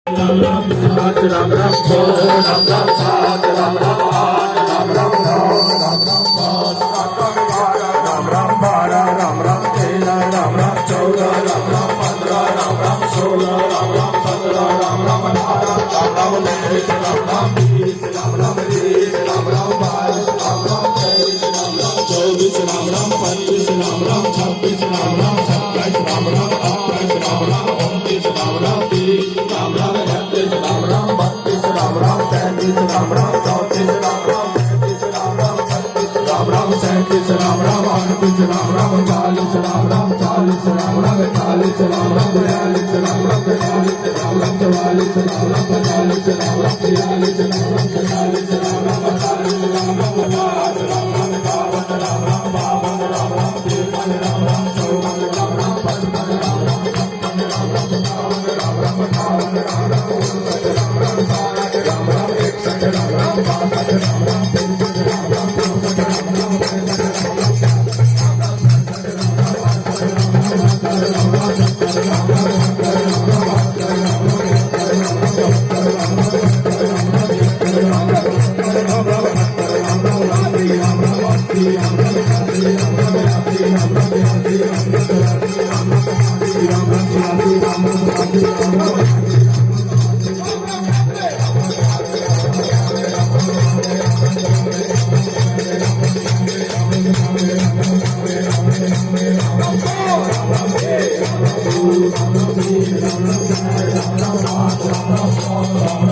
Ram Ram Ram Ram Ram Ram Ram Ram Ram Ram Ram Ram 12 Ram Ram 13 Ram Ram 14 Ram Ram 15 Ram Ram 16 Ram Ram 17 Ram Ram 18 Ram Ram 19 Ram Ram 20 Ram Ram 21 Ram Ram 22 Ram Ram 23 Ram Ram 24 Ram Ram 25 Ram Ram 26 Ram Ram 27 Ram Ram 28 Ram Ram 29 Ram Ram 30 Ram Ram 31 Ram Ram 32 Ram Ram 33 Ram Ram 34 Ram Ram 35 Ram Ram 36 Ram Ram 37 Ram Ram 38 Ram Ram 39 Ram Ram 40 Ram Ram 41 Ram Ram 42 Ram Ram 43 Ram Ram 44 Ram Ram 45 Ram Ram 46 Ram Ram 47 Ram Ram 48 Ram Ram 49 Ram Ram 50 Ram Ram 52 Ram Ram 53 Ram Ram 54 Ram Ram 55 Ram Ram 56 Ram Ram 57 Ram Ram 58 Ram Ram 59 Ram Ram 60 Ram Ram 61 Ram Ram 62 Ram Ram 63 Ram Ram 64 Ram Ram 65 Ram Ram 3